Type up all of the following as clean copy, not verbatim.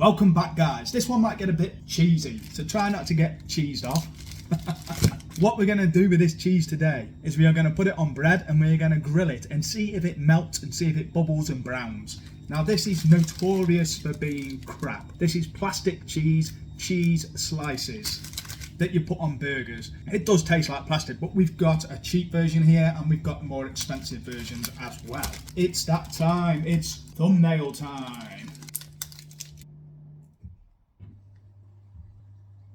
Welcome back, guys. This one might get a bit cheesy, so try not to get cheesed off. What we're going to do with this cheese today is we are going to put it on bread and we're going to grill it and see if it melts and see if it bubbles and browns. Now this is notorious for being crap. This is plastic cheese slices that you put on burgers. It does taste like plastic, but we've got a cheap version here and we've got more expensive versions as well. It's that time. It's thumbnail time.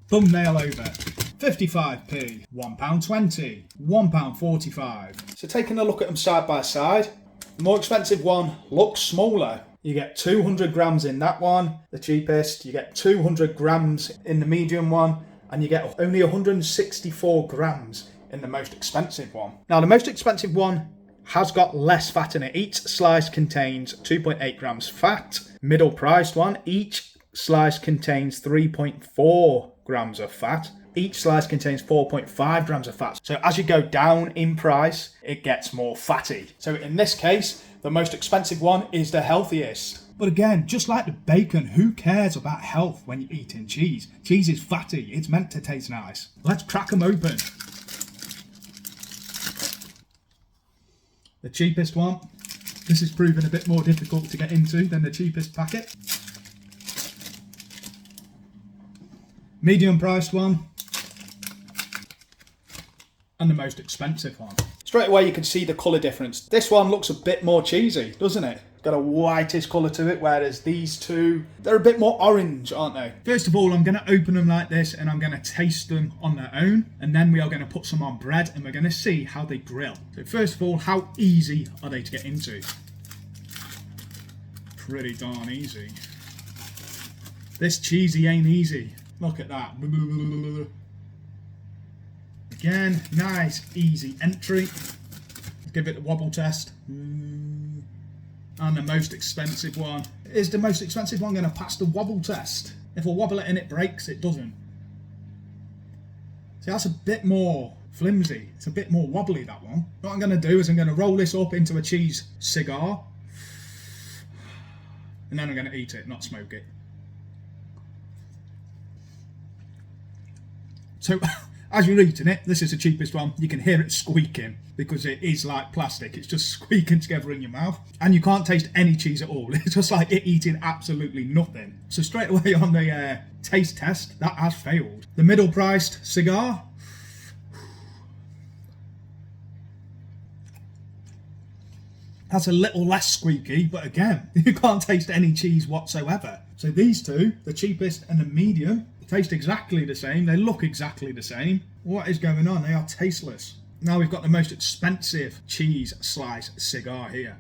Thumbnail over. 55p, £1.20, £1.45. So taking a look at them side by side, the more expensive one looks smaller. You get 200 grams in that one, the cheapest. You get 200 grams in the medium one, and you get only 164 grams in the most expensive one. Now the most expensive one has got less fat in it. Each slice contains 2.8 grams fat. Middle priced one, each slice contains 3.4 grams of fat. Each slice contains 4.5 grams of fat. So as you go down in price, it gets more fatty. So in this case, the most expensive one is the healthiest. But again, just like the bacon, who cares about health when you're eating cheese? Cheese is fatty. It's meant to taste nice. Let's crack them open. The cheapest one. This is proving a bit more difficult to get into than the cheapest packet. Medium priced one. And the most expensive one. Straight away you can see the colour difference. This one looks a bit more cheesy, doesn't it? Got a whitish colour to it, whereas these two, they're a bit more orange, aren't they? First of all, I'm going to open them like this and I'm going to taste them on their own, and then we are going to put some on bread and we're going to see how they grill. So first of all, how easy are they to get into? Pretty darn easy. This cheesy ain't easy. Look at that. Again, nice, easy entry. Let's give it a wobble test. And the most expensive one. Is the most expensive one going to pass the wobble test? If I wobble it and it breaks, it doesn't. See, that's a bit more flimsy. It's a bit more wobbly, that one. What I'm going to do is I'm going to roll this up into a cheese cigar. And then I'm going to eat it, not smoke it. So, as you're eating it, this is the cheapest one. You can hear it squeaking because it is like plastic. It's just squeaking together in your mouth. And you can't taste any cheese at all. It's just like it eating absolutely nothing. So straight away on the taste test, that has failed. The middle priced cigar. That's a little less squeaky, but again, you can't taste any cheese whatsoever. So these two, the cheapest and the medium, taste exactly the same. They look exactly the same. What is going on? They are tasteless. Now we've got the most expensive cheese slice cigar here.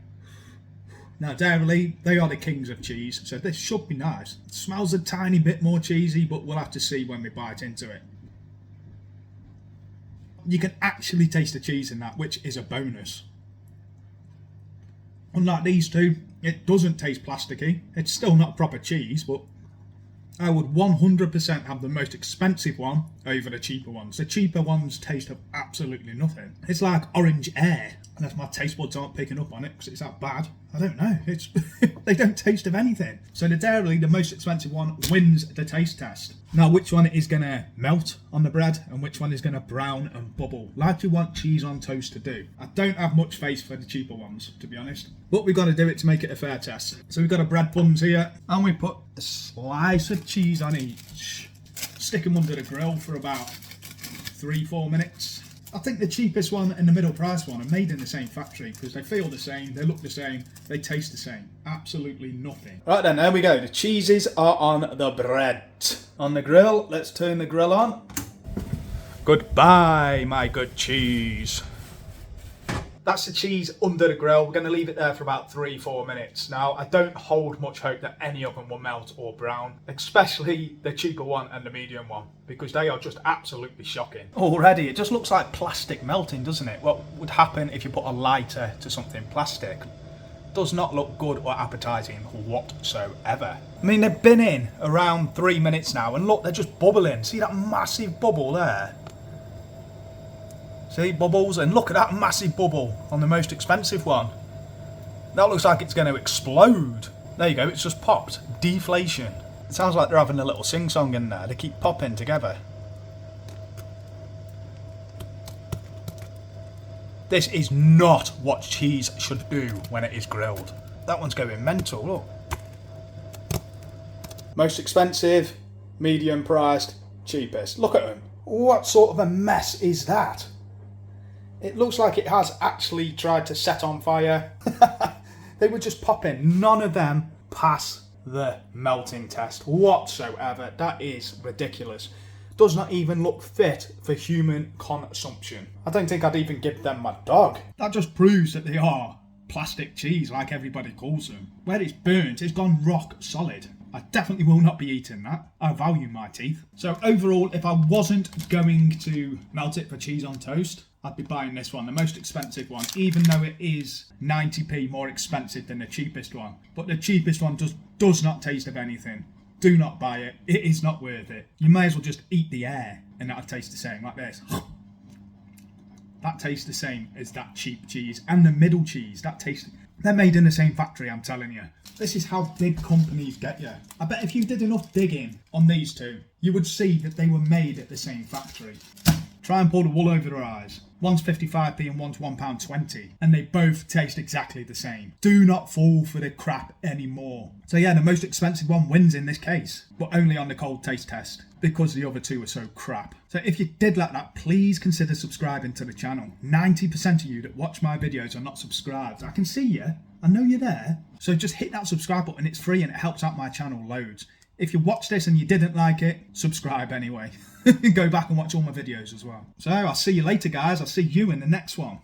Now Dairy, they are the kings of cheese, so this should be nice. It smells a tiny bit more cheesy, but we'll have to see when we bite into it. You can actually taste the cheese in that, which is a bonus. Unlike these two, it doesn't taste plasticky. It's still not proper cheese, but I would 100% have the most expensive one over the cheaper ones. The cheaper ones taste of absolutely nothing. It's like orange air, unless my taste buds aren't picking up on it because it's that bad. I don't know. It's they don't taste of anything. So the Dairy, the most expensive one, wins the taste test. Now, which one is going to melt on the bread and which one is going to brown and bubble, like you want cheese on toast to do? I don't have much faith for the cheaper ones, to be honest. But we've got to do it to make it a fair test. So we've got a bread buns here, and we put a slice of cheese on each. Stick them under the grill for about 3-4 minutes. I think the cheapest one and the middle price one are made in the same factory because they feel the same, they look the same, they taste the same. Absolutely nothing. Right then, there we go. The cheeses are on the bread. On the grill, let's turn the grill on. Goodbye, my good cheese. That's the cheese under the grill. We're going to leave it there for about 3-4 minutes. Now, I don't hold much hope that any of them will melt or brown, especially the cheaper one and the medium one, because they are just absolutely shocking. Already, it just looks like plastic melting, doesn't it? What would happen if you put a lighter to something plastic? Does not look good or appetizing whatsoever. I mean, they've been in around 3 minutes now, and look, they're just bubbling. See that massive bubble there? See, bubbles, and look at that massive bubble on the most expensive one. That looks like it's going to explode. There you go, it's just popped. Deflation. It sounds like they're having a little sing-song in there. They keep popping together. This is not what cheese should do when it is grilled. That one's going mental, look. Most expensive, medium priced, cheapest. Look at them. What sort of a mess is that? It looks like it has actually tried to set on fire. They were just popping. None of them pass the melting test whatsoever. That is ridiculous. Does not even look fit for human consumption. I don't think I'd even give them my dog. That just proves that they are plastic cheese, like everybody calls them. Where it's burnt, it's gone rock solid. I definitely will not be eating that. I value my teeth. So overall, if I wasn't going to melt it for cheese on toast, I'd be buying this one, the most expensive one, even though it is 90p more expensive than the cheapest one. But the cheapest one does not taste of anything. Do not buy it. It is not worth it. You may as well just eat the air and that'll taste the same, like this. That tastes the same as that cheap cheese. And the middle cheese, that tastes... They're made in the same factory, I'm telling you. This is how big companies get you. I bet if you did enough digging on these two, you would see that they were made at the same factory. Try and pull the wool over their eyes. One's 55p and one's £1.20, and they both taste exactly the same. Do not fall for the crap anymore. So yeah, the most expensive one wins in this case, but only on the cold taste test, because the other two are so crap. So if you did like that, please consider subscribing to the channel. 90% of you that watch my videos are not subscribed. I can see you. I know you're there. So just hit that subscribe button. It's free and it helps out my channel loads. If you watched this and you didn't like it, subscribe anyway. Go back and watch all my videos as well. So I'll see you later, guys. I'll see you in the next one.